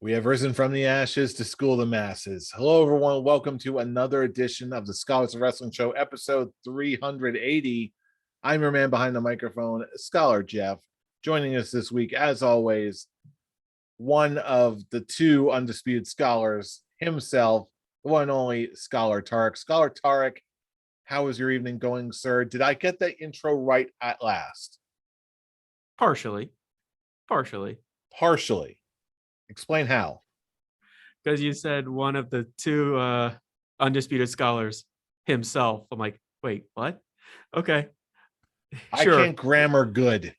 We have risen from the ashes to school the masses. Hello, everyone. Welcome to another edition of the Scholars of Wrestling Show, episode 380. I'm your man behind the microphone, Scholar Jeff. Joining us this week, as always, one of the two undisputed scholars himself, the one and only Scholar Tarek. Scholar Tarek, how is your evening going, sir? Did I get that intro right at last? Partially. Explain how. Because you said one of the two undisputed scholars himself. I'm like, wait, what? Okay. I Sure. can't grammar good.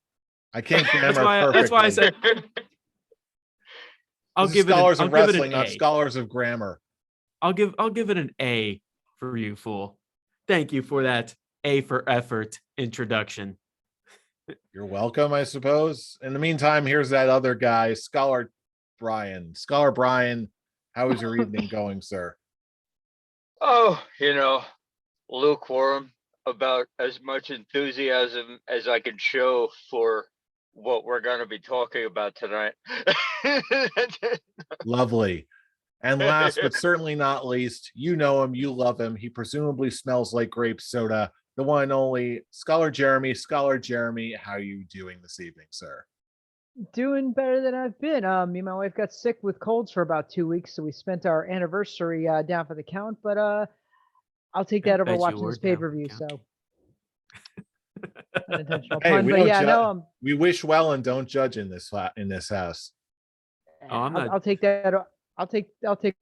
I can't grammar perfectly. That's why I said I'll give scholars it of wrestling, an not A. scholars of grammar. I'll give it an A for you, fool. Thank you for that A for effort introduction. You're welcome, I suppose. In the meantime, here's that other guy, Scholar Brian. Scholar Brian, how is your evening going, sir? Oh, lukewarm, about as much enthusiasm as I can show for what we're going to be talking about tonight. Lovely. And last but certainly not least, you know him, you love him. He presumably smells like grape soda. The one and only Scholar Jeremy. Scholar Jeremy, how are you doing this evening, sir? Doing better than I've been. Me and my wife got sick with colds for about 2 weeks, so we spent our anniversary down for the count. But I'll take that over watching this pay-per-view. So unintentional pun, but yeah, no. We wish well and don't judge in this house. Oh, I'll take that. I'll take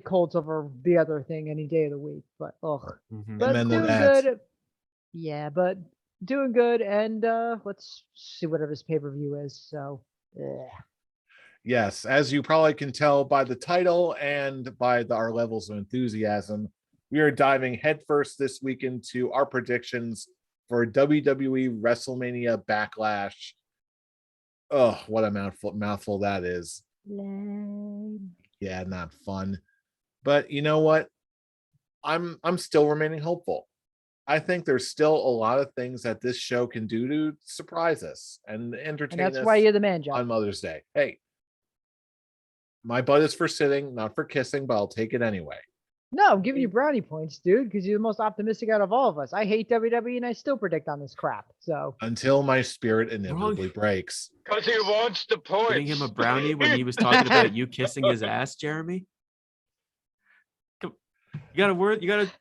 colds over the other thing any day of the week. But but doing good. Yeah, but doing good, and let's see whatever this pay-per-view is. So. Yeah. Yes, as you probably can tell by the title and by our levels of enthusiasm, we are diving headfirst this week into our predictions for WWE Wrestlemania Backlash. Oh, what a mouthful that is. Yeah, not fun. But you know what? I'm still remaining hopeful. I think there's still a lot of things that this show can do to surprise us and entertain us. And that's why you're the man, John. On Mother's Day. Hey, my butt is for sitting, not for kissing, but I'll take it anyway. No, I'm giving you brownie points, dude, because you're the most optimistic out of all of us. I hate WWE, and I still predict on this crap. So until my spirit inevitably breaks. Because he wants the points. Giving him a brownie when he was talking about you kissing his ass, Jeremy. You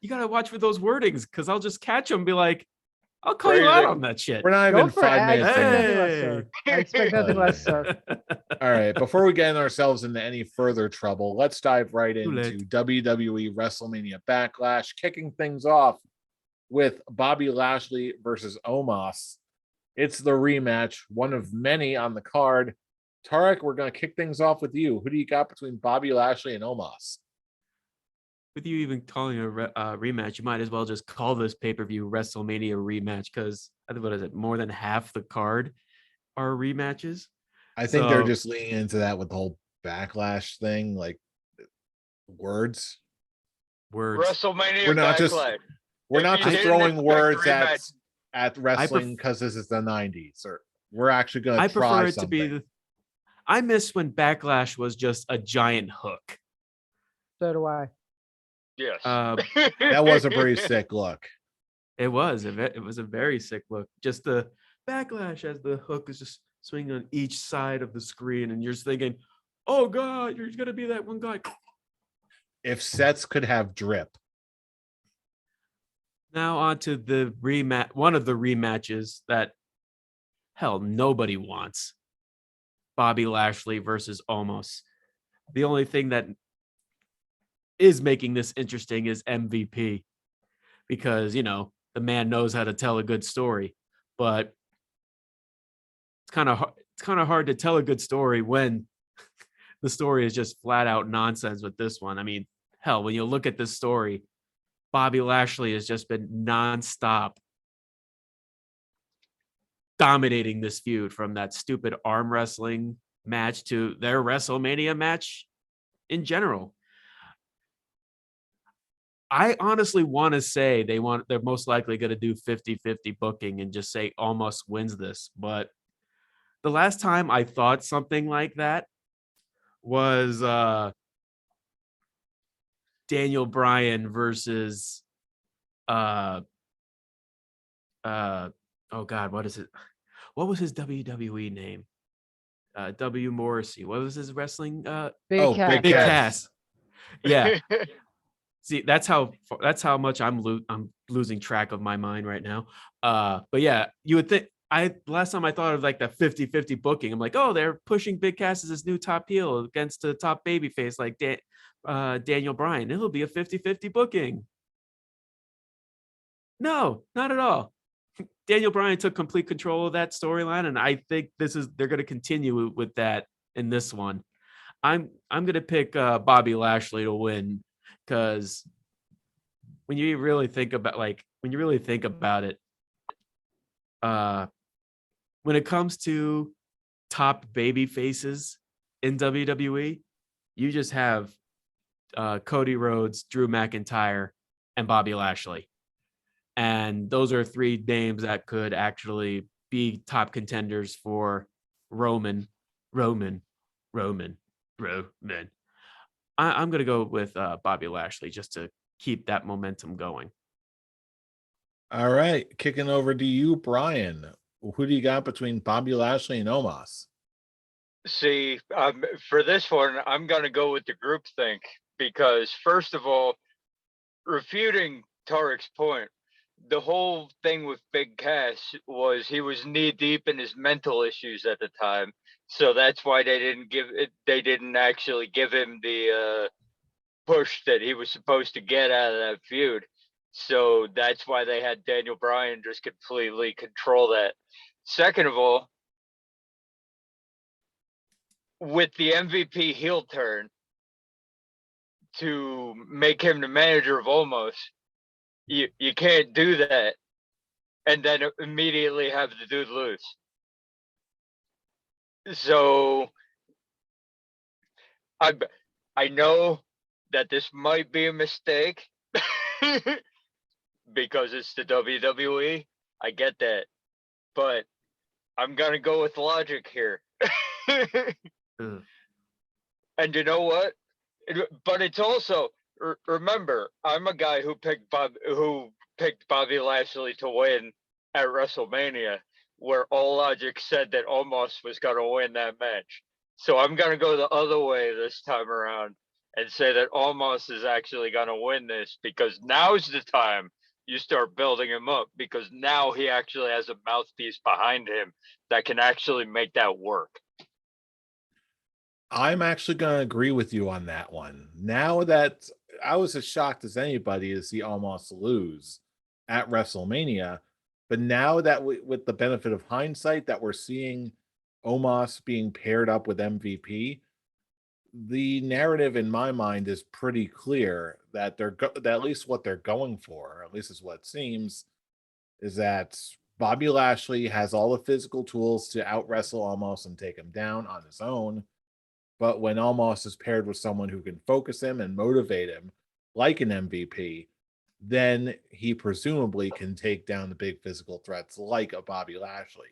gotta watch for those wordings, because I'll just catch them and be like, I'll call you out on that shit. We're not even 5 minutes in. I expect nothing less, sir. All right, before we get ourselves into any further trouble, let's dive right into WWE WrestleMania Backlash, kicking things off with Bobby Lashley versus Omos. It's the rematch, one of many on the card. Tarek, we're going to kick things off with you. Who do you got between Bobby Lashley and Omos? With you even calling a rematch, you might as well just call this pay-per-view WrestleMania rematch, because I think, what is it, more than half the card are rematches. I think they're just leaning into that with the whole Backlash thing, like words. WrestleMania. We're not just throwing words at wrestling because this is the 90s. Or we're actually going to try prefer it something. to be I miss when Backlash was just a giant hook. So do I. Yes. That was a pretty sick look. It was a very sick look. Just the Backlash as the hook is just swinging on each side of the screen, and you're just thinking, oh God, you're gonna be that one guy. If sets could have drip. Now on to the rematch, one of the rematches that hell nobody wants. Bobby Lashley versus Omos. The only thing that is making this interesting is MVP, because the man knows how to tell a good story, but it's kind of hard to tell a good story when the story is just flat out nonsense with this one. I mean, hell, when you look at this story, Bobby Lashley has just been nonstop dominating this feud, from that stupid arm wrestling match to their WrestleMania match in general. I honestly want to say they're most likely going to do 50-50 booking and just say Omos wins this. But the last time I thought something like that was Daniel Bryan versus oh God, what is it? What was his WWE name? W Morrissey. What was his wrestling? Big Cat. Big Cass. Cass. Yeah. See, that's how much I'm losing track of my mind right now. But yeah, you would think last time I thought of like the 50-50 booking. I'm like, oh, they're pushing Big Cass as this new top heel against the top babyface like Daniel Bryan. It'll be a 50-50 booking. No, not at all. Daniel Bryan took complete control of that storyline, and I think they're going to continue with that in this one. I'm going to pick Bobby Lashley to win, because when you really think about it, when it comes to top baby faces in WWE, you just have Cody Rhodes, Drew McIntyre, and Bobby Lashley. And those are three names that could actually be top contenders for Roman. I'm going to go with Bobby Lashley just to keep that momentum going. All right, kicking over to you, Brian. Who do you got between Bobby Lashley and Omos? See, for this one, I'm going to go with the groupthink because, first of all, refuting Tarek's point, the whole thing with Big Cass was he was knee deep in his mental issues at the time, so that's why they didn't actually give him the push that he was supposed to get out of that feud. So that's why they had Daniel Bryan just completely control that. Second of all, with the MVP heel turn to make him the manager of Omos, you can't do that and then immediately have the dude lose. So I know that this might be a mistake because it's the WWE. I get that. But I'm going to go with logic here. And you know what? But it's also, remember, I'm a guy who picked Bobby Lashley to win at WrestleMania, where all logic said that Omos was going to win that match. So I'm going to go the other way this time around and say that Omos is actually going to win this, because now's the time you start building him up, because now he actually has a mouthpiece behind him that can actually make that work. I'm actually going to agree with you on that one. Now that I was as shocked as anybody to see Omos lose at WrestleMania, but now that with the benefit of hindsight that we're seeing Omos being paired up with MVP, the narrative in my mind is pretty clear that that at least what they're going for, or at least is what it seems, is that Bobby Lashley has all the physical tools to out wrestle Omos and take him down on his own. But when Omos is paired with someone who can focus him and motivate him, like an MVP, then he presumably can take down the big physical threats like a Bobby Lashley.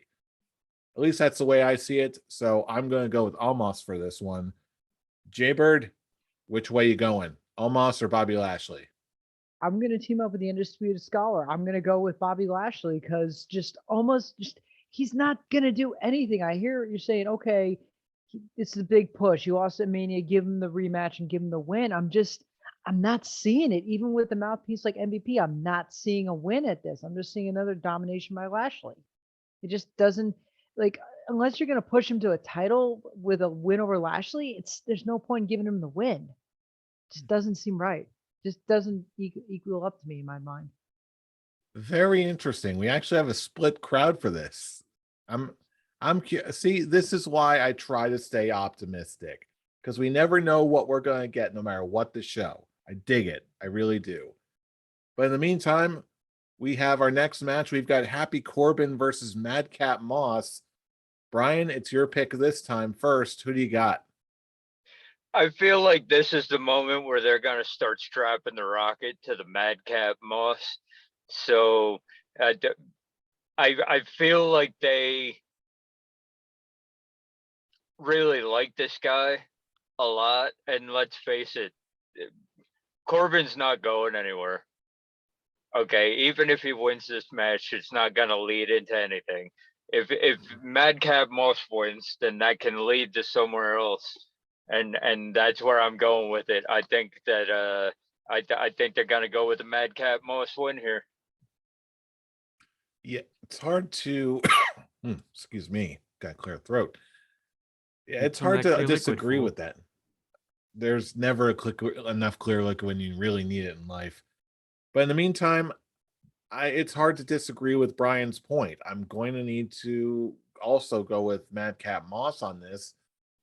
At least that's the way I see it. So I'm going to go with Omos for this one. Jaybird, which way you going? Omos or Bobby Lashley? I'm going to team up with the Undisputed Scholar. I'm going to go with Bobby Lashley because he's not going to do anything. I hear you're saying, okay, it's a big push. You lost at Mania, give him the rematch and give him the win. I'm not seeing it. Even with the mouthpiece like MVP, I'm not seeing a win at this. I'm just seeing another domination by Lashley. It just doesn't, unless you're going to push him to a title with a win over Lashley, there's no point in giving him the win. It just doesn't seem right. Just doesn't equal up to me in my mind. Very interesting. We actually have a split crowd for this. See, this is why I try to stay optimistic, because we never know what we're going to get no matter what the show. I dig it. I really do. But in the meantime, we have our next match. We've got Happy Corbin versus Madcap Moss. Brian, it's your pick this time first. Who do you got? I feel like this is the moment where they're going to start strapping the rocket to the Madcap Moss. So I feel like they really like this guy a lot, and let's face it, Corbin's not going anywhere. Okay, even if he wins this match, it's not gonna lead into anything. If Madcap Moss wins, then that can lead to somewhere else, and that's where I'm going with it. I think that I think they're gonna go with the Madcap Moss win here. Yeah, it's hard to excuse me, got a clear throat. Yeah, it's Some of hard that to clear liquid, disagree fool. with that. There's never enough clear liquid when you really need it in life. But in the meantime, it's hard to disagree with Brian's point. I'm going to need to also go with Madcap Moss on this,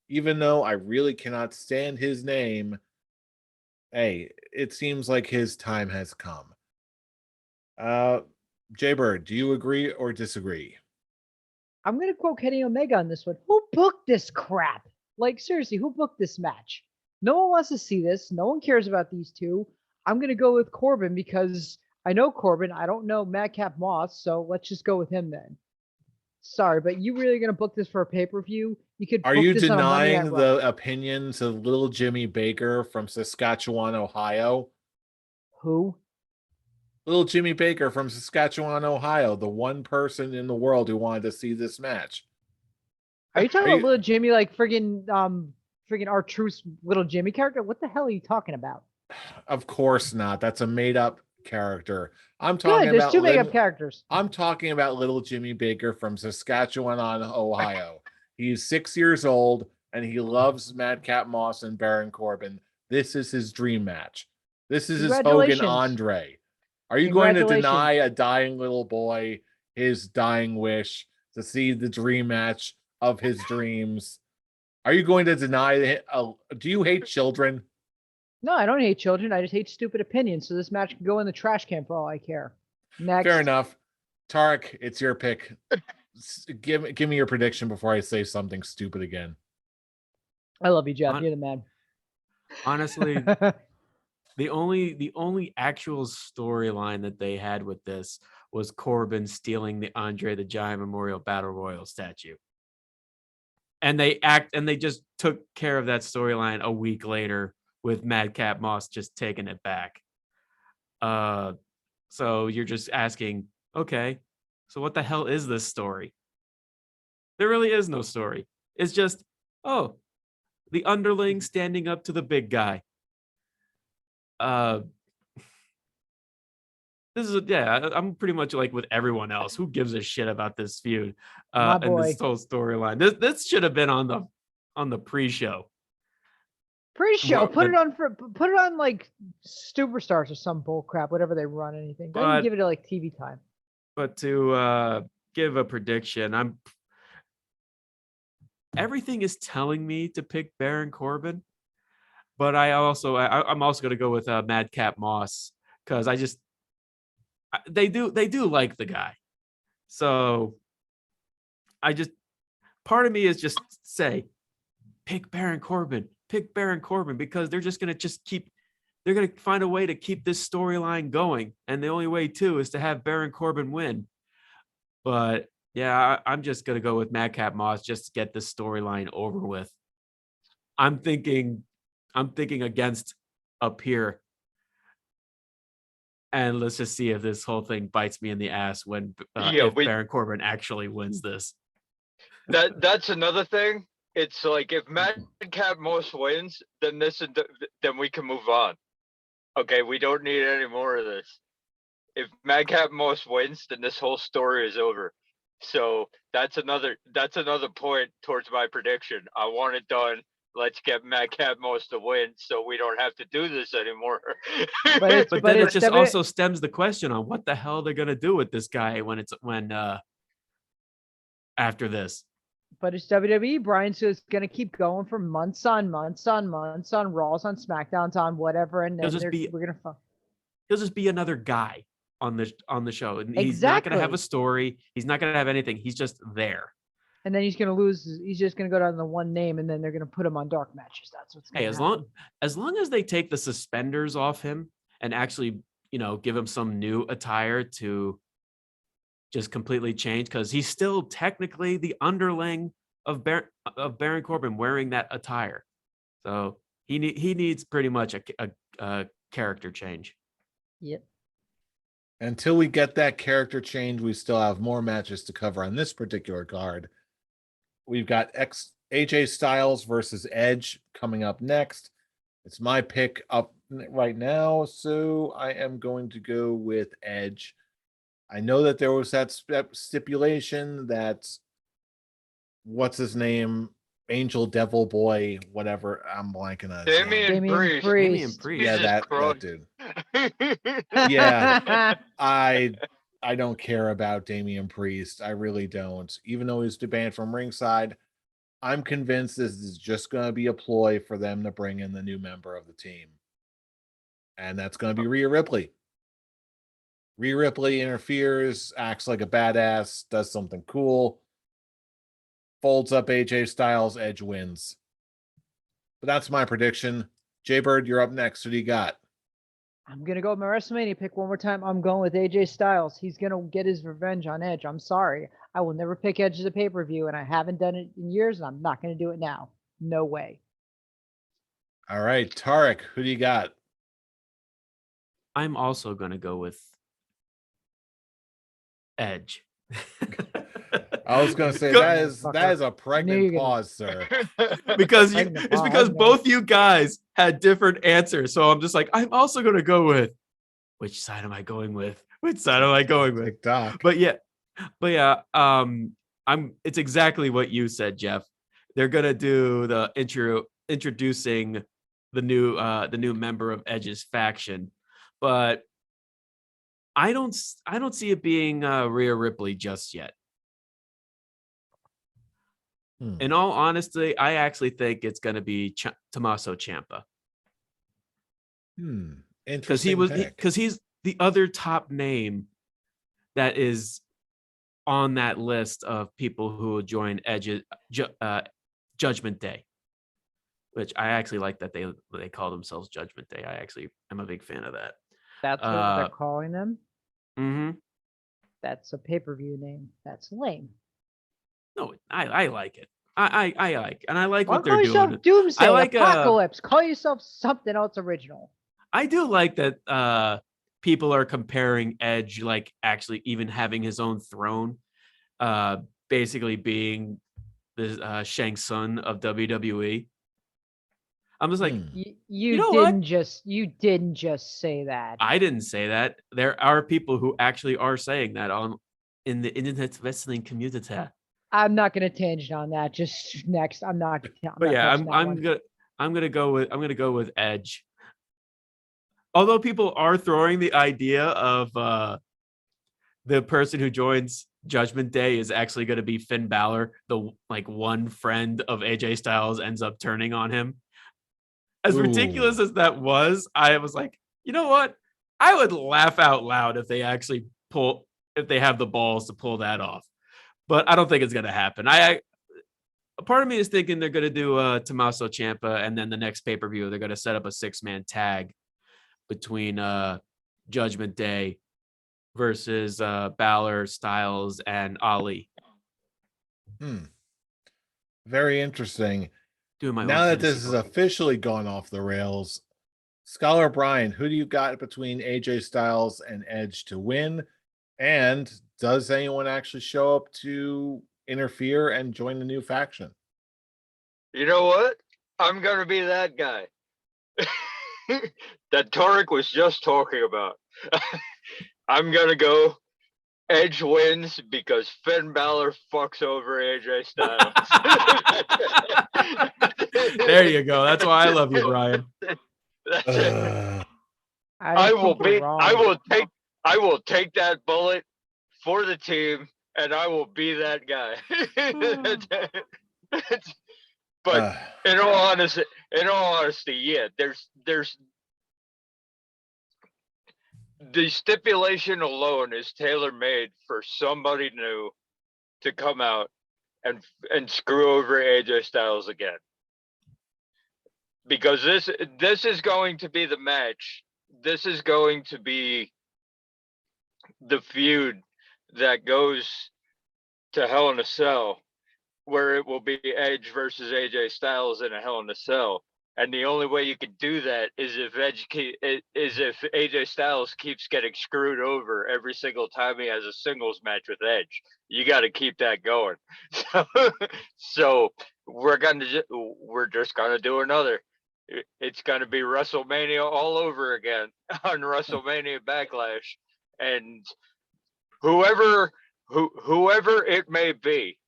even though I really cannot stand his name. Hey, it seems like his time has come. Jaybird, do you agree or disagree? I'm gonna quote Kenny Omega on this one. Who booked this crap? Like seriously, who booked this match? No one wants to see this. No one cares about these two. I'm gonna go with Corbin because I know Corbin. I don't know Madcap Moss, so let's just go with him then. Sorry, but you really gonna book this for a pay-per-view? You could Are book you this on a Monday Night denying Raw. the opinions of little Jimmy Baker from Saskatchewan, Ohio? Who? Little Jimmy Baker from Saskatchewan, Ohio, the one person in the world who wanted to see this match. Are you talking about little Jimmy, like friggin' R-Truth's little Jimmy character? What the hell are you talking about? Of course not. That's a made-up character. I'm Good. talking There's about two made-up characters. I'm talking about little Jimmy Baker from Saskatchewan, Ohio. He's 6 years old and he loves Madcap Moss and Baron Corbin. This is his dream match. This is his Hogan Congratulations. Andre. Are you going to deny a dying little boy his dying wish to see the dream match of his dreams? Are you going to deny it? Do you hate children? No, I don't hate children. I just hate stupid opinions. So this match can go in the trash can for all I care. Next. Fair enough. Tarek, it's your pick. Give me your prediction before I say something stupid again. I love you, Jeff. You're the man. Honestly, the only actual storyline that they had with this was Corbin stealing the Andre the Giant Memorial Battle Royal statue. And they just took care of that storyline a week later with Madcap Moss just taking it back. So you're just asking, okay, so what the hell is this story? There really is no story. It's just, oh, the underling standing up to the big guy. I'm pretty much like with everyone else. Who gives a shit about this feud and this whole storyline? This should have been on the pre-show. Pre-show, put it on like Superstars or some bull crap, whatever they run. Anything. Don't even give it like TV time. But to give a prediction, everything is telling me to pick Baron Corbin, but I'm also going to go with Madcap Moss because they do like the guy. So part of me is just say, pick Baron Corbin because they're just going to they're going to find a way to keep this storyline going. And the only way too is to have Baron Corbin win. But yeah, I'm just going to go with Madcap Moss just to get this storyline over with. I'm thinking against up here. And let's just see if this whole thing bites me in the ass when Baron Corbin actually wins this. That's another thing. It's like if Madcap Moss wins, then then we can move on. Okay, we don't need any more of this. If Madcap Moss wins, then this whole story is over. So that's another point towards my prediction. I want it done. Let's get Madcap Moss to win, so we don't have to do this anymore. But then it just also stems the question on what the hell they're gonna do with this guy when after this. But it's WWE, Brian, so it's gonna keep going for months on months on months on Raws, on SmackDowns, on whatever, and then he'll just be another guy on the show. And he's not gonna have a story. He's not gonna have anything. He's just there. And then he's gonna lose. He's just gonna go down to one name, and then they're gonna put him on dark matches. That's what's gonna happen. As long as they take the suspenders off him and actually, give him some new attire to just completely change, because he's still technically the underling of Baron Corbin wearing that attire. So he needs pretty much a character change. Yep. Until we get that character change, we still have more matches to cover on this particular card. We've got AJ Styles versus Edge coming up next. It's my pick up right now, so I am going to go with Edge. I know that there was that stipulation that what's his name, Angel Devil Boy, whatever. I'm blanking on his name. Damian Priest. Damian Priest. Yeah, Jesus that Christ. dude. Yeah. I don't care about Damian Priest. I really don't. Even though he's banned from ringside, I'm convinced this is just going to be a ploy for them to bring in the new member of the team. And that's going to be Rhea Ripley. Rhea Ripley interferes, acts like a badass, does something cool, folds up AJ Styles, Edge wins. But that's my prediction. Jaybird, you're up next. Who do you got? I'm going to go with my WrestleMania pick one more time. I'm going with AJ Styles. He's going to get his revenge on Edge. I'm sorry. I will never pick Edge as a pay-per-view, and I haven't done it in years, and I'm not going to do it now. No way. All right, Tarek, who do you got? I'm also going to go with Edge. I was going to say Go- that is a pregnant pause, sir. because Pregnant it's because pause, both you guys had different answers. So I'm just like, I'm also going to go with, which side am I going with? Which side am I going with? TikTok. But yeah, it's exactly what you said, Jeff. They're gonna do the introducing the new member of Edge's faction, but I don't see it being Rhea Ripley just yet. In all honesty, I actually think it's gonna be Tommaso Ciampa. Because he's the other top name that is on that list of people who will join Judgment Day, which I actually like that they call themselves Judgment Day. I actually am a big fan of that. That's what they're calling them? Mm-hmm. That's a pay-per-view name. That's lame. No, I like it. I like, and I like what they're call yourself doing. Doomsday, I like Apocalypse. Call yourself something else original. I do like that people are comparing Edge, like actually even having his own throne, basically being the Shang Tsung of WWE. I'm just like, you didn't just say that. I didn't say that. There are people who actually are saying that in the internet wrestling community. I'm not going to tangent on that. Just next, I'm not. But yeah, I'm gonna go with Edge. Although people are throwing the idea of the person who joins Judgment Day is actually going to be Finn Balor, the one friend of AJ Styles ends up turning on him. As ridiculous as that was, I was like, you know what? I would laugh out loud if they actually if they have the balls to pull that off. But I don't think it's going to happen. A part of me is thinking they're going to do Tommaso Ciampa, and then the next pay-per-view, they're going to set up a 6-man tag between Judgment Day versus Balor, Styles, and Ali. Very interesting. Now that this has officially gone off the rails, Scholar Brian, who do you got between AJ Styles and Edge to win? And does anyone actually show up to interfere and join the new faction? You know what? I'm going to be that guy that Tarek was just talking about. I'm going to go Edge wins because Finn Balor fucks over AJ Styles. There you go. That's why I love you, Brian. I will take that bullet for the team, and I will be that guy. But in all honesty, yeah, there's the stipulation alone is tailor-made for somebody new to come out and screw over AJ Styles again. Because this is going to be the match. This is going to be the feud that goes to Hell in a Cell, where it will be Edge versus AJ Styles in a Hell in a Cell. And the only way you could do that is if AJ Styles keeps getting screwed over every single time he has a singles match with Edge. You got to keep that going. So we're just gonna do another. It's gonna be WrestleMania all over again on WrestleMania Backlash, and whoever it may be.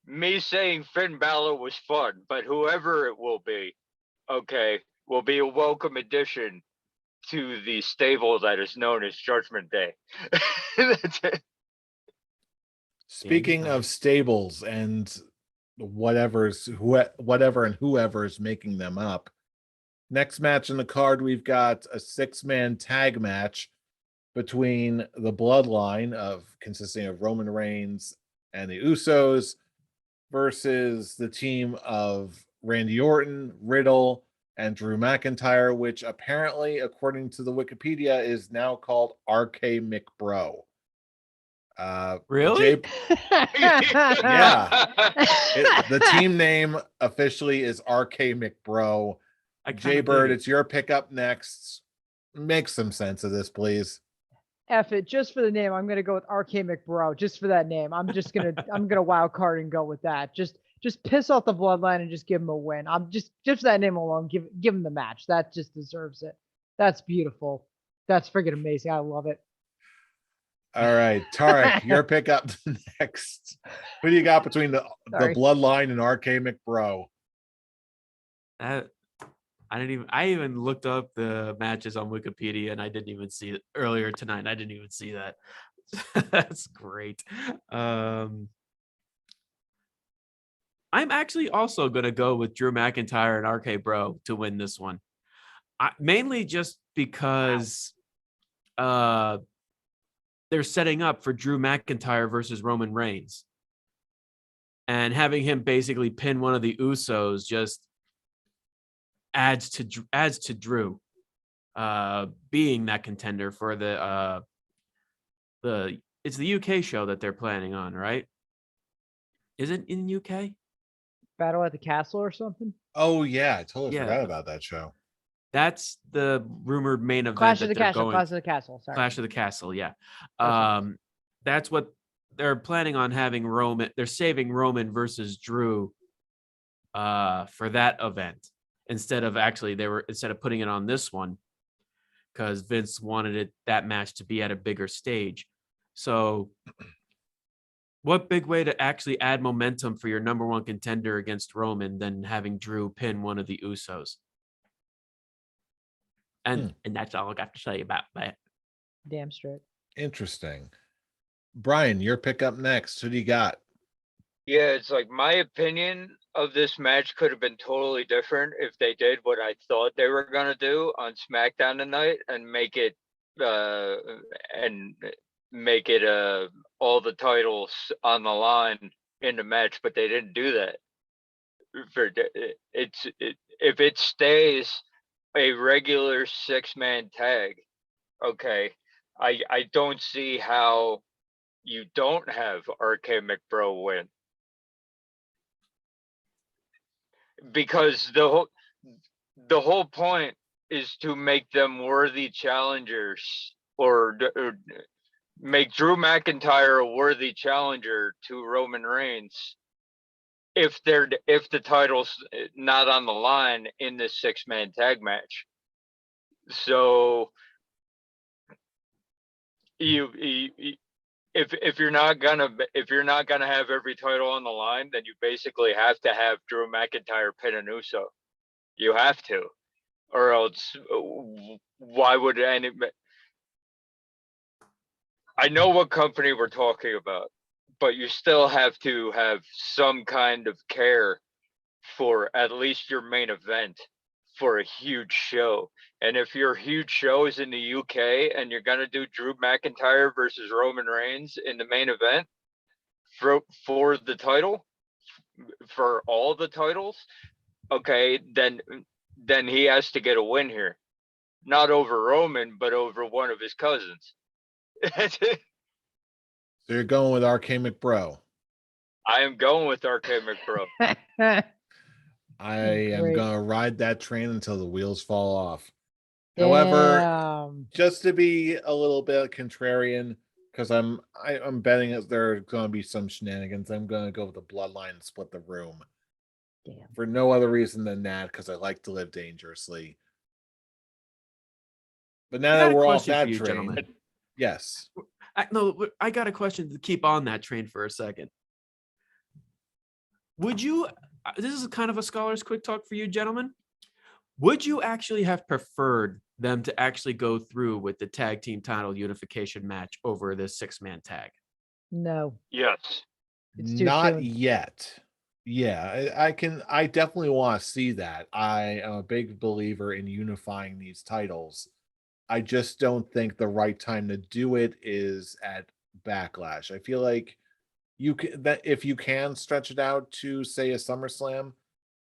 Me saying Finn Balor was fun, but whoever it will be, okay, will be a welcome addition to the stable that is known as Judgment Day. That's it. Speaking of stables and whatever and whoever is making them up, next match in the card, we've got a 6-man tag match between the Bloodline consisting of Roman Reigns and the Usos versus the team of Randy Orton, Riddle, and Drew McIntyre, which apparently, according to the Wikipedia, is now called RK McBro. Really? Yeah. The team name officially is RK McBro. Jay Bird, it's your pick up next. Make some sense of this, please. F it, just for the name, I'm gonna go with RK McBro. Just for that name, I'm gonna wild card and go with that. Just piss off the Bloodline and just give them a win. I'm just for that name alone, give them the match. That just deserves it. That's beautiful. That's friggin' amazing. I love it. All right, Tarek, your pick up next. Who do you got between the Bloodline and RK McBro? I even looked up the matches on Wikipedia and I didn't even see it earlier tonight. I didn't even see that. That's great. I'm actually also going to go with Drew McIntyre and RK Bro to win this one. Mainly just because they're setting up for Drew McIntyre versus Roman Reigns. And having him basically pin one of the Usos just adds to Drew being that contender for it's the UK show that they're planning on, right? Is it in UK? Battle at the Castle or something? Oh yeah, I totally forgot about that show. That's the rumored main event. Clash of the Castle. Sorry. Clash of the Castle, yeah. That's what they're planning on having Roman. They're saving Roman versus Drew for that event. Instead of putting it on this one, because Vince wanted that match to be at a bigger stage. So what big way to actually add momentum for your number one contender against Roman than having Drew pin one of the Usos? And that's all I got to say about that. Damn straight. Interesting. Brian, your pick up next. Who do you got? Yeah, it's like my opinion of this match could have been totally different if they did what I thought they were gonna do on SmackDown tonight and make it all the titles on the line in the match, but they didn't do that. If it stays a regular 6-man tag, okay, I don't see how you don't have RK McBro win. Because the whole point is to make them worthy challengers, or make Drew McIntyre a worthy challenger to Roman Reigns if the title's not on the line in this 6-man tag match. So if you're not gonna have every title on the line, then you basically have to have Drew McIntyre pin an Uso. You have to, or else why would any? I know what company we're talking about, but you still have to have some kind of care for at least your main event for a huge show. And if your huge show is in the UK and you're gonna do Drew McIntyre versus Roman Reigns in the main event for the title, for all the titles, okay, then he has to get a win here, not over Roman, but over one of his cousins. So you're going with RK McBro. I am going with RK McBro. I am Great. gonna ride that train until the wheels fall off. However, Damn. just to be a little bit contrarian, because I'm betting that there are gonna be some shenanigans, I'm gonna go with the bloodline and split the room. Damn. For no other reason than that, because I like to live dangerously. But now I got that a we're off question for that you, train, gentlemen. yes. I got a question to keep on that train for a second. Would you, this is kind of a scholar's quick talk for you, gentlemen. Would you actually have preferred them to actually go through with the tag team title unification match over this 6-man tag? No, Yes. it's too Not soon. yet. Yeah, I definitely want to see that. I am a big believer in unifying these titles. I just don't think the right time to do it is at Backlash. I feel like you can, that if you can stretch it out to say a SummerSlam,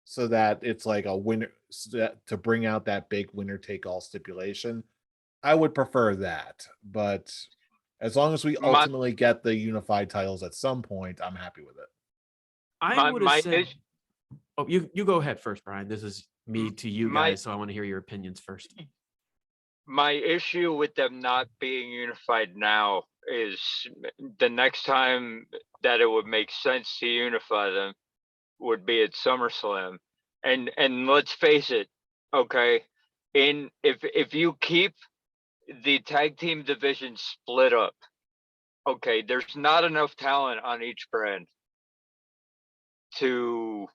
so that it's like a winner, to bring out that big winner take all stipulation, I would prefer that. But as long as we My ultimately get the unified titles at some point, I'm happy with it. I my would have my said, is- oh, you go ahead first, Brian. This is me to you my guys, so I want to hear your opinions first. my issue with them not being unified now is the next time that it would make sense to unify them would be at SummerSlam. And let's face it, okay, if you keep the tag team division split up, okay, there's not enough talent on each brand to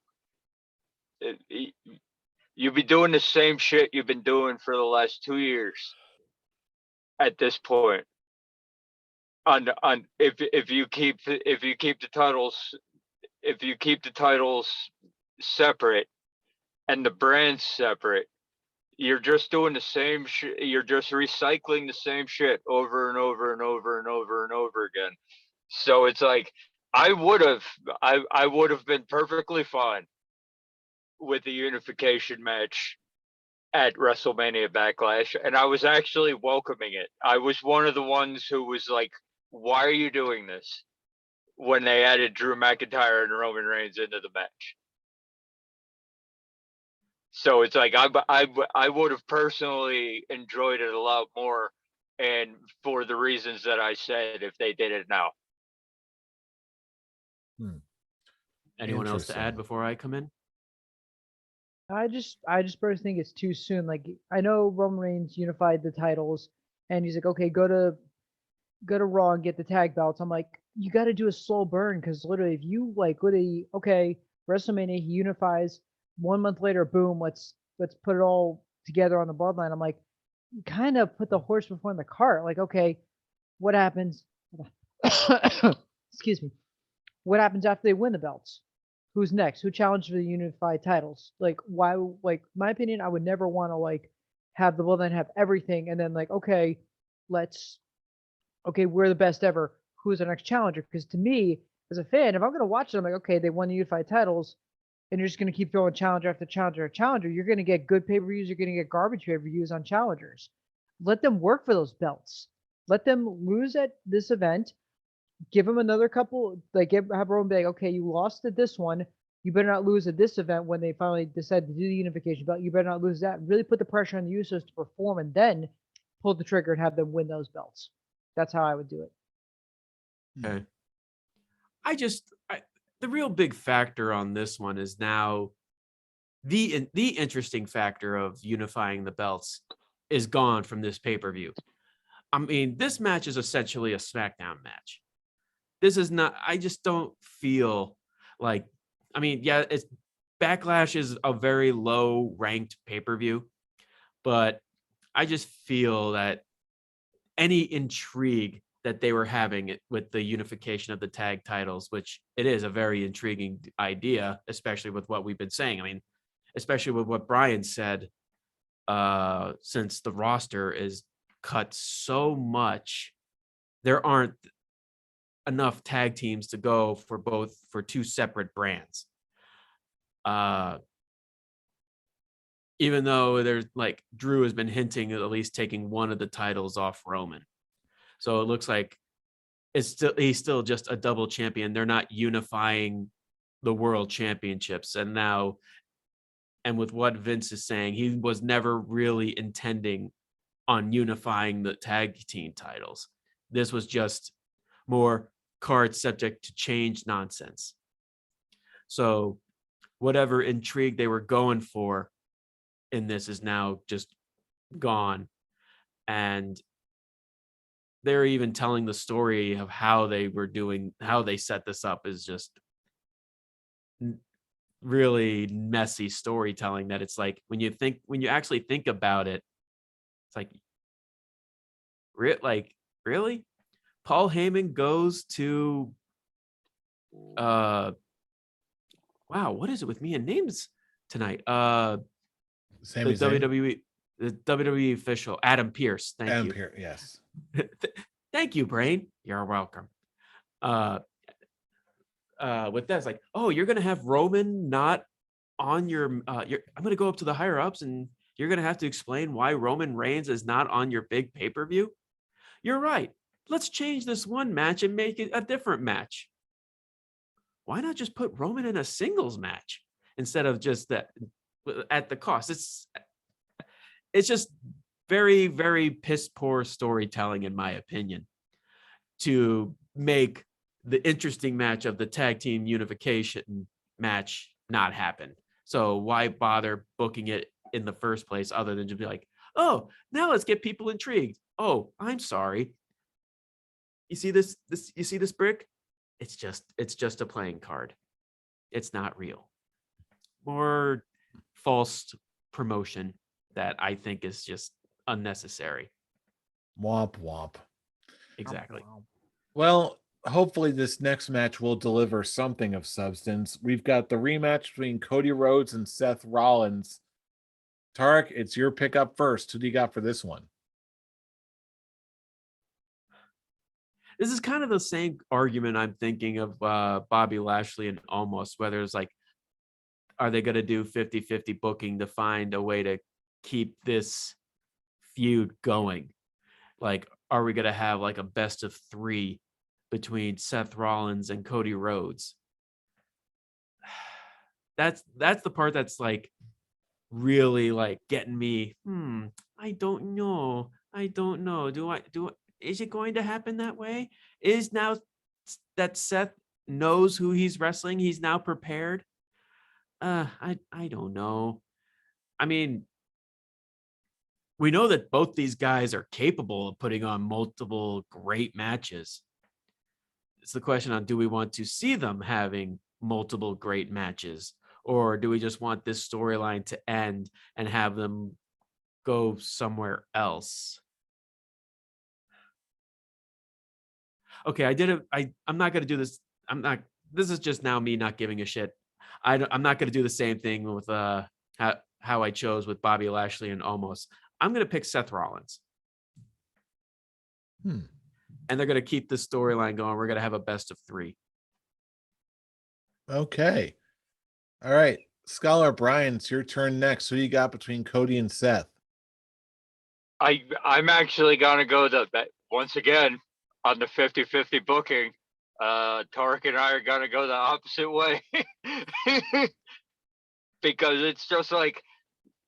you'd be doing the same shit you've been doing for the last 2 years at this point. On if you keep the titles, if you keep the titles separate and the brands separate, you're just doing the same shit. You're just recycling the same shit over and over and over and over and over again. So it's like I would have been perfectly fine with the unification match at WrestleMania Backlash, and I was actually welcoming it. I was one of the ones who was like, "Why are you doing this?" When they added Drew McIntyre and Roman Reigns into the match. So it's like I would have personally enjoyed it a lot more, and for the reasons that I said, if they did it now. Anyone else to add Interesting. before I come in? I just personally think it's too soon. Like I know Roman Reigns unified the titles, and he's like, okay, go to Raw and get the tag belts. I'm like, you got to do a slow burn because literally, if you like, literally, okay, WrestleMania he unifies. 1 month later, boom, let's put it all together on the bloodline. I'm like, you kind of put the horse before the cart. Like, okay, what happens? Excuse me. What happens after they win the belts? Who's next? Who challenges for the unified titles? Like, why? Like, my opinion, I would never want to like have the bloodline have everything and then like, okay, we're the best ever. Who's our next challenger? Because to me, as a fan, if I'm gonna watch it, I'm like, okay, they won the unified titles, and you're just gonna keep throwing challenger after challenger after challenger. You're gonna get good pay-per-views. You're gonna get garbage pay-per-views on challengers. Let them work for those belts. Let them lose at this event. Give them another couple. Like have Roman be like, okay, you lost at this one. You better not lose at this event when they finally decide to do the unification belt. You better not lose that. Really put the pressure on the Usos to perform, and then pull the trigger and have them win those belts. That's how I would do it. Okay. The real big factor on this one is now the interesting factor of unifying the belts is gone from this pay-per-view. I mean, this match is essentially a SmackDown match. This is not, I just don't feel like, I mean, yeah, it's Backlash is a very low ranked pay-per-view, but I just feel that any intrigue that they were having with the unification of the tag titles, which it is a very intriguing idea, especially with what we've been saying. I mean, especially with what Brian said, since the roster is cut so much, there aren't enough tag teams to go for two separate brands. Even though there's like Drew has been hinting at least taking one of the titles off Roman. So it looks like he's still just a double champion. They're not unifying the world championships. And now and with what Vince is saying, he was never really intending on unifying the tag team titles. This was just more card subject to change nonsense. So whatever intrigue they were going for in this is now just gone. And they're even telling the story of how they set this up is just really messy storytelling, that it's like, when you actually think about it, it's like, really? Paul Heyman goes to wow, what is it with me and names tonight? Sami The Zayn? WWE official, Adam Pearce. Thank Adam you. Pearce, yes. Thank you, Brain. You're welcome. With that, it's like, oh, you're gonna have Roman not on your I'm gonna go up to the higher ups and you're gonna have to explain why Roman Reigns is not on your big pay-per-view. You're right. Let's change this one match and make it a different match. Why not just put Roman in a singles match instead of just that at the cost? It's just very, very piss poor storytelling, in my opinion, to make the interesting match of the tag team unification match not happen. So why bother booking it in the first place other than just be like, oh, now let's get people intrigued. Oh, I'm sorry. You see this you see this brick? It's just a playing card. It's not real. More false promotion that I think is just unnecessary. Womp womp. Exactly. Well, hopefully this next match will deliver something of substance. We've got the rematch between Cody Rhodes and Seth Rollins. Tarek, it's your pick up first. Who do you got for this one? This is kind of the same argument I'm thinking of Bobby Lashley and Almost, whether it's like, are they going to do 50-50 booking to find a way to keep this feud going? Like, are we going to have like a best of 3 between Seth Rollins and Cody Rhodes? That's the part that's like really like getting me. I don't know. Is it going to happen that way? Is now that Seth knows who he's wrestling, he's now prepared? I don't know. I mean, we know that both these guys are capable of putting on multiple great matches. It's the question on, do we want to see them having multiple great matches, or do we just want this storyline to end and have them go somewhere else? Okay, I'm not going to do this. This is just now me not giving a shit. I'm not going to do the same thing with how I chose with Bobby Lashley and Omos. I'm going to pick Seth Rollins. And they're going to keep the storyline going. We're going to have a best of 3. Okay. All right. Scholar Brian, it's your turn next. Who you got between Cody and Seth? I'm actually gonna go once again on the 50-50 booking. Tarek and I are gonna go the opposite way. Because it's just like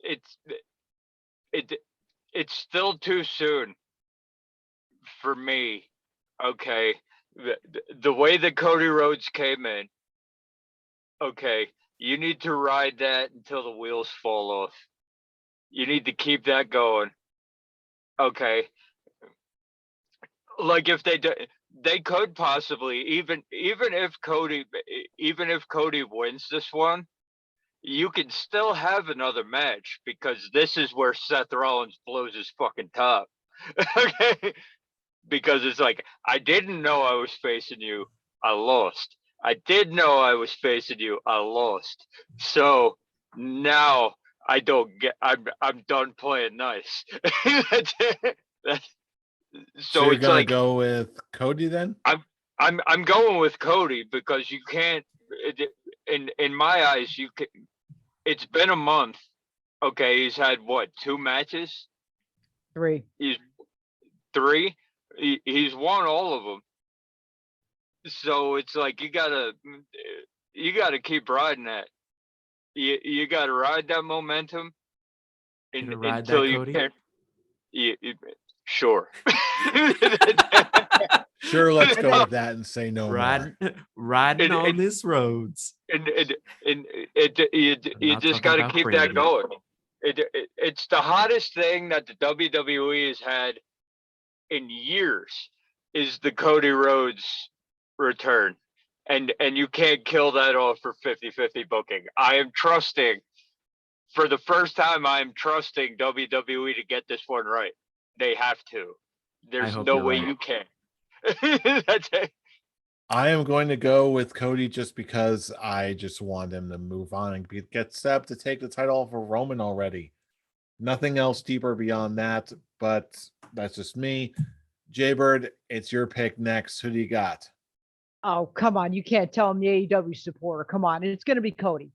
it's still too soon for me. Okay. The way that Cody Rhodes came in, okay, you need to ride that until the wheels fall off. You need to keep that going. Okay. Like if they could possibly even if Cody wins this one, you can still have another match, because this is where Seth Rollins blows his fucking top. Okay. Because it's like, I didn't know I was facing you. I lost. I did know I was facing you. I lost. So now I don't get. I'm done playing nice. That's it. So you're It's gonna like, go with Cody then? I'm going with Cody, because you can't. In my eyes, you can. It's been a month. Okay, he's had what, 2 matches? 3. He's 3. He's won all of them. So it's like you gotta keep riding that. you got to ride that momentum Ride until that, you Cody? can. Sure. Sure, let's go with that and say no more. Riding on this roads. And I'm you not just talking got to about keep Brady. that going. It's the hottest thing that the WWE has had in years is the Cody Rhodes return. And you can't kill that off for 50-50 booking. I am trusting, for the first time, I am trusting WWE to get this one right. They have to. There's hope no you're way right. you can. That's it. I am going to go with Cody just because I just want him to move on and get set up to take the title off of Roman already. Nothing else deeper beyond that, but that's just me. Jaybird, it's your pick next. Who do you got? Oh, come on. You can't tell him the AEW supporter. Come on. It's going to be Cody.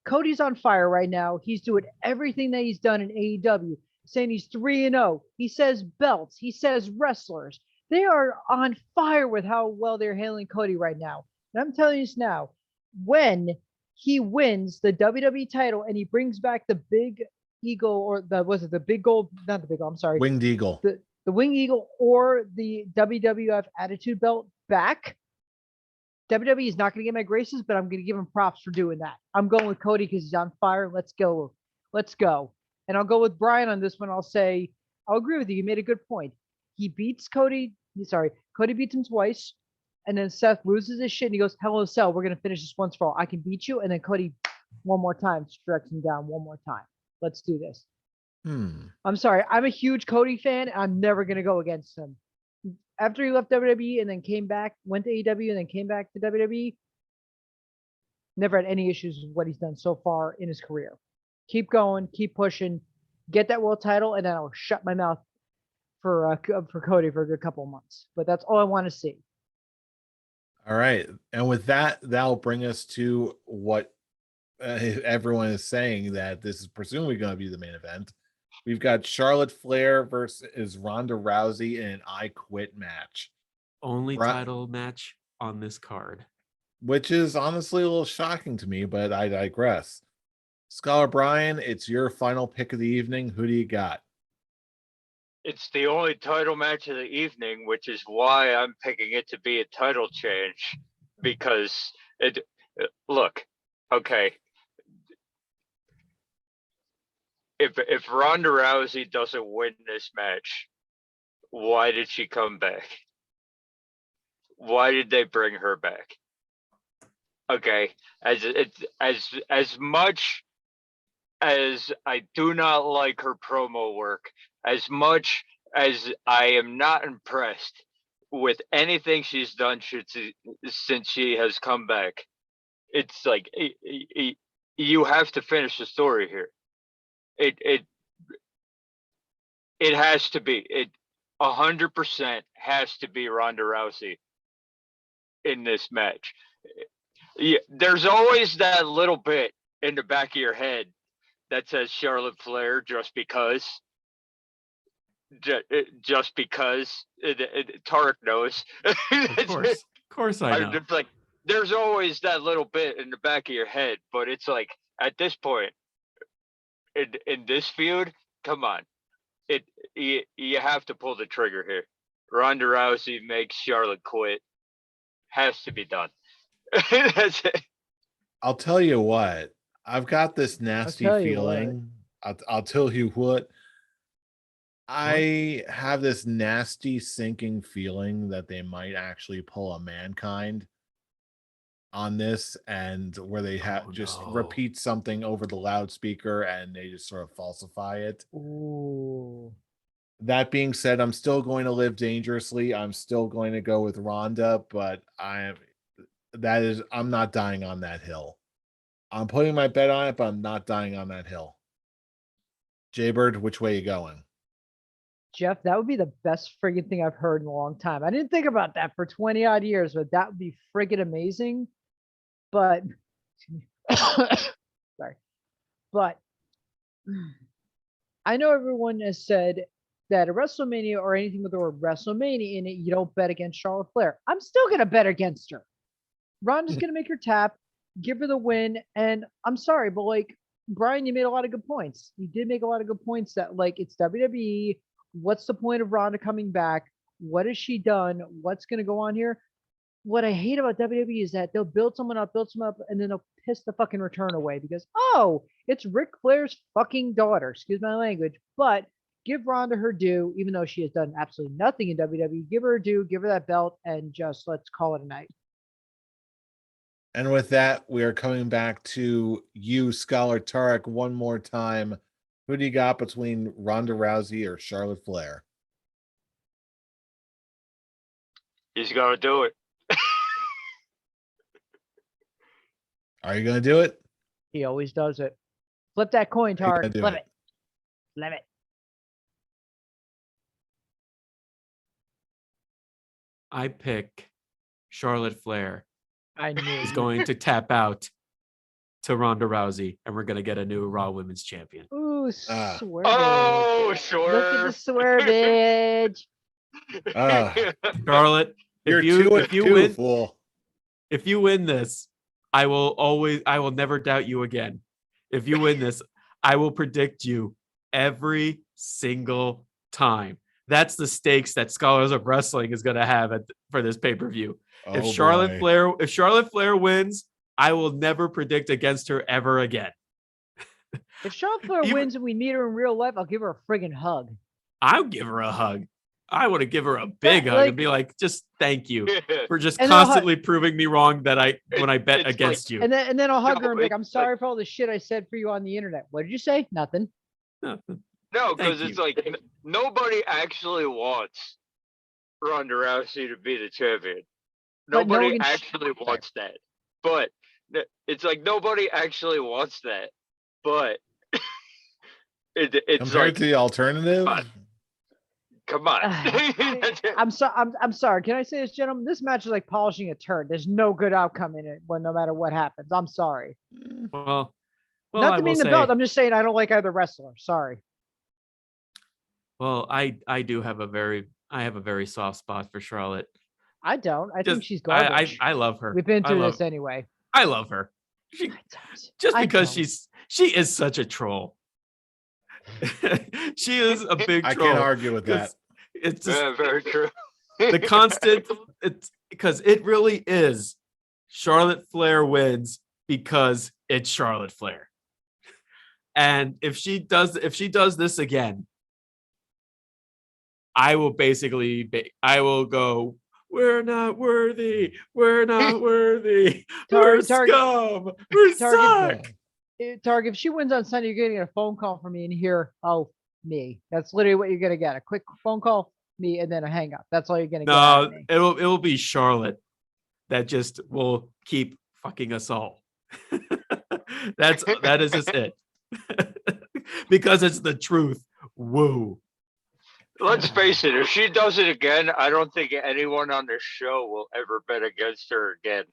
Cody's on fire right now. He's doing everything that he's done in AEW, saying he's 3-0. He says belts. He says wrestlers. They are on fire with how well they're handling Cody right now. And I'm telling you this now, when he wins the WWE title and he brings back the big eagle, or the big gold, not the big gold, I'm sorry. Winged Eagle. The Winged Eagle or the WWF Attitude Belt back, WWE is not going to get my graces, but I'm going to give him props for doing that. I'm going with Cody because he's on fire. Let's go. Let's go. And I'll go with Brian on this one. I'll agree with you. You made a good point. He beats Cody. Cody beats him twice. And then Seth loses his shit and he goes, Hell in a Cell. We're going to finish this once for all. I can beat you. And then Cody, one more time, strikes him down one more time. Let's do this. I'm sorry. I'm a huge Cody fan. I'm never going to go against him. After he left WWE and then came back, went to AEW and then came back to WWE, never had any issues with what he's done so far in his career. Keep going, keep pushing, get that world title, and then I'll shut my mouth for Cody for a good couple of months. But that's all I want to see. All right. And with that, that'll bring us to what everyone is saying, that this is presumably going to be the main event. We've got Charlotte Flair versus Ronda Rousey in an I Quit match. Only title match on this card. Which is honestly a little shocking to me, but I digress. Scholar Brian, it's your final pick of the evening. Who do you got? It's the only title match of the evening, which is why I'm picking it to be a title change. Because look, okay. If Ronda Rousey doesn't win this match, why did she come back? Why did they bring her back? Okay, as much as I do not like her promo work, as much as I am not impressed with anything she's done since she has come back, it's like you have to finish the story here. It has to be 100% has to be Ronda Rousey in this match. Yeah, there's always that little bit in the back of your head that says Charlotte Flair just because. Just because Tarek knows. Of course I know. Like, there's always that little bit in the back of your head, but it's like at this point in this feud, come on, you have to pull the trigger here. Ronda Rousey makes Charlotte quit. Has to be done. That's it. I'll tell you what. I've got this nasty feeling. I'll tell you what. I have this nasty sinking feeling that they might actually pull a Mankind on this, and where they repeat something over the loudspeaker and they just sort of falsify it. Ooh. That being said, I'm still going to live dangerously. I'm still going to go with Ronda, but I'm not dying on that hill. I'm putting my bet on it, but I'm not dying on that hill. Jaybird, which way you going? Jeff, that would be the best friggin' thing I've heard in a long time. I didn't think about that for 20 odd years, but that would be friggin' amazing. But sorry. But I know everyone has said that a WrestleMania or anything with the word WrestleMania in it, you don't bet against Charlotte Flair. I'm still gonna bet against her. Ronda's gonna make her tap. give her the win. And I'm sorry, but like Brian, you made a lot of good points. You did make a lot of good points that like it's WWE. What's the point of Ronda coming back? What has she done? What's going to go on here? What I hate about WWE is that they'll build someone up, and then they'll piss the fucking return away because, oh, it's Ric Flair's fucking daughter. Excuse my language, but give Ronda her due, even though she has done absolutely nothing in WWE. Give her her due, give her that belt, and just let's call it a night. And with that, we are coming back to you, Scholar Tarek, one more time. Who do you got between Ronda Rousey or Charlotte Flair? He's gonna do it. Are you going to do it? He always does it. Flip that coin, Are you gonna Tarek. do Flip it? it. Flip it. I pick Charlotte Flair I knew is you- going to tap out to Ronda Rousey, and we're going to get a new Raw Women's Champion. Ooh, Ah. swervage. Oh, Look at sure. the swervage. Ah. Charlotte, You're if you win, fool. if you win this, I will never doubt you again. If you win this, I will predict you every single time. That's the stakes that Scholars of Wrestling is going to have for this pay-per-view. Oh, if Charlotte boy. Flair wins, I will never predict against her ever again. If Charlotte Flair Even- wins and we meet her in real life, I'll give her a friggin' hug. I'll give her a hug. I want to give her a big hug like- and be like, just thank you for just And I'll constantly proving me wrong that when I bet It's like- against you. And then I'll hug No, her and be like, it's I'm like- sorry for all the shit I said for you on the internet. What did you say? Nothing. No, Thank because it's you. like nobody actually wants Ronda Rousey to be the champion. But no Nobody one can- actually wants that. But it's like nobody actually wants that. But it's Compared like, to the alternative, come on. I'm sorry. Can I say this, gentlemen? This match is like polishing a turd. There's no good outcome in it no matter what happens. I'm sorry. Well, Not I to will mean the say, belt. I'm just saying I don't like either wrestler. Sorry. well, I do have a very soft spot for Charlotte. I don't. I think Just- she's garbage. I love her. We've been I through love, this anyway. I love her. Just I because don't. she is such a troll. She is a big I troll. can't argue with that. 'cause It's just Yeah, very true. the constant. It's because it really is. Charlotte Flair wins because it's Charlotte Flair. And if she does this again, I will I will go, we're not worthy. We're not worthy. We're Target- scum. We're Target- suck. Tarek, if she wins on Sunday, you're gonna get a phone call from me and hear, oh, me. That's literally what you're gonna get. A quick phone call, me, and then a hang up. That's all you're gonna get out of No, me. it will be Charlotte that just will keep fucking us all. That is just it. Because it's the truth. Woo. Let's face it, if she does it again, I don't think anyone on this show will ever bet against her again.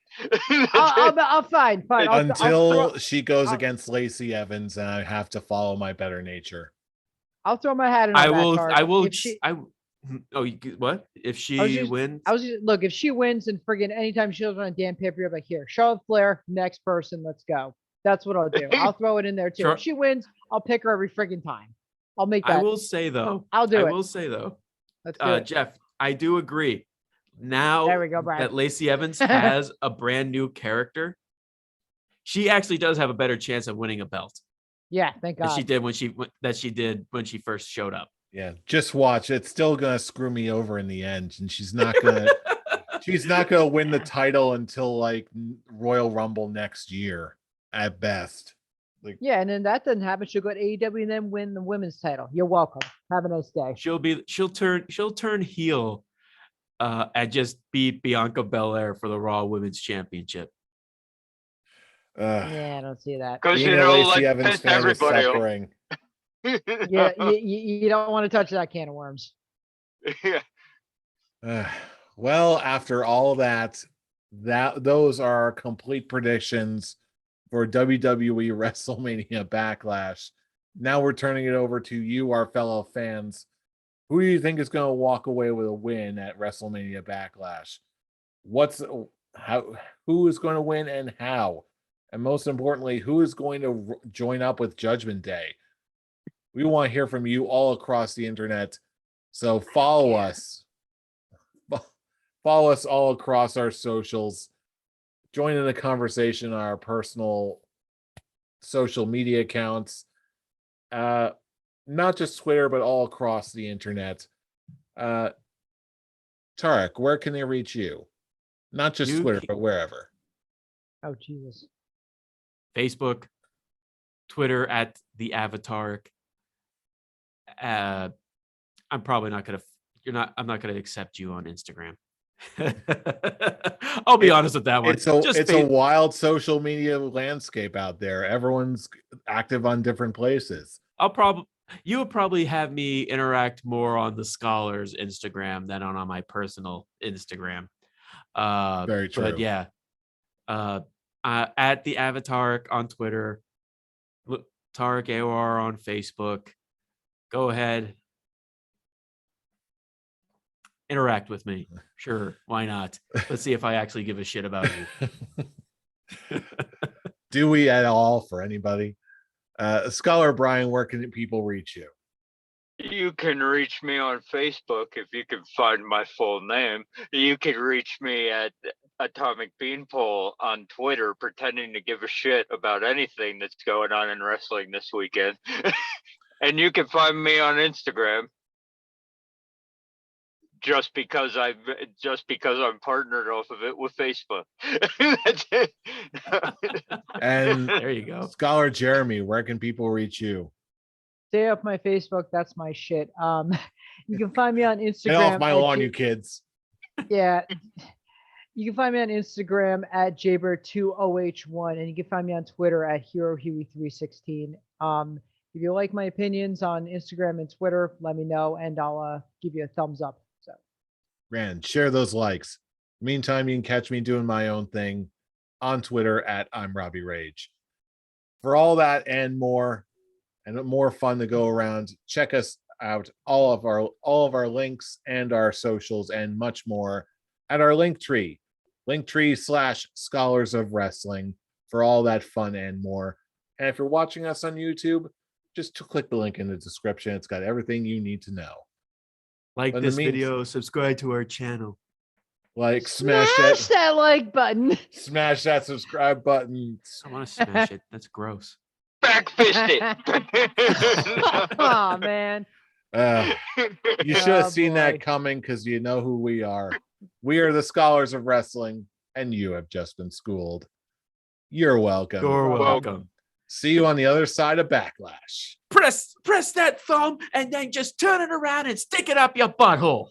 I'll fine. I'll until throw- she goes I'll- against Lacey Evans, and I have to follow my better nature. I'll throw my hat in. On I that, will. Tarek. I will. If she, Oh, what? If was she just- wins? look. If she wins, and friggin' anytime she goes on a damn paper, I'm like, here, Charlotte Flair, next person, let's go. That's what I'll do. I'll throw it in there too. Char- If she wins, I'll pick her every friggin' time. I'll make that. I will say though. I'll do I it. will say though, Let's do it. Jeff. I do agree. Now There we go, Brian. that Lacey Evans has a brand new character, she actually does have a better chance of winning a belt Yeah, thank than God. she did when she first showed up. Yeah, just watch. It's still gonna screw me over in the end, and she's not gonna win the title until like Royal Rumble next year at best. Yeah, and then that doesn't happen. She'll go to AEW and then win the women's title. You're welcome. Have a nice day. She'll turn heel and just beat Bianca Belair for the Raw Women's Championship. Yeah, I don't see that. Because Being you a know, Lacey like Evans pissed fan is everybody off. suffering. Yeah, you don't want to touch that can of worms. Yeah. Well, after all that, those are our complete predictions for WWE WrestleMania Backlash. Now we're turning it over to you, our fellow fans. Who do you think is going to walk away with a win at WrestleMania Backlash? Who is going to win and how? And most importantly, who is going to join up with Judgment Day? We want to hear from you all across the internet. So follow us. Follow us all across our socials. Join in the conversation on our personal social media accounts. Not just Twitter, but all across the internet. Tarek, where can they reach you? Not just Twitter, but wherever. Oh, Jesus. Facebook, Twitter at the Avatar. I'm probably not gonna. I'm not gonna accept you on Instagram. I'll be honest with that one. It's a wild social media landscape out there. Everyone's active on different places. You would probably have me interact more on the Scholars Instagram than on my personal Instagram. Very true. But yeah, at the Avatar on Twitter, Tarek AOR on Facebook. Go ahead, interact with me. Sure, why not? Let's see if I actually give a shit about you. Do we at all for anybody? Scholar Brian, where can people reach you? You can reach me on Facebook if you can find my full name. You can reach me at Atomic Beanpole on Twitter, pretending to give a shit about anything that's going on in wrestling this weekend. And you can find me on Instagram. Just because I'm partnered off of it with Facebook. That's it. And there you go. Scholar Jeremy, where can people reach you? Stay off my Facebook. That's my shit. You can find me on Instagram. Get off my lawn, you kids. Yeah. You can find me on Instagram at Jaber2OH1, and you can find me on Twitter at HeroHuey316. If you like my opinions on Instagram and Twitter, let me know, and I'll give you a thumbs up. So, Rand, share those likes. Meantime, you can catch me doing my own thing on Twitter at I'm Robbie Rage. For all that and more fun to go around, check us out, all of our links and our socials and much more at our Linktree /Scholars of Wrestling for all that fun and more. And if you're watching us on YouTube, just click the link in the description. It's got everything you need to know. Like this video, subscribe to our channel. Like smash that like button. Smash that subscribe button. I want to smash it. That's gross. Backfist it. Oh man. You should have seen that coming because you know who we are. We are the Scholars of Wrestling, and you have just been schooled. You're welcome. You're welcome. See you on the other side of Backlash. Press that thumb and then just turn it around and stick it up your butthole.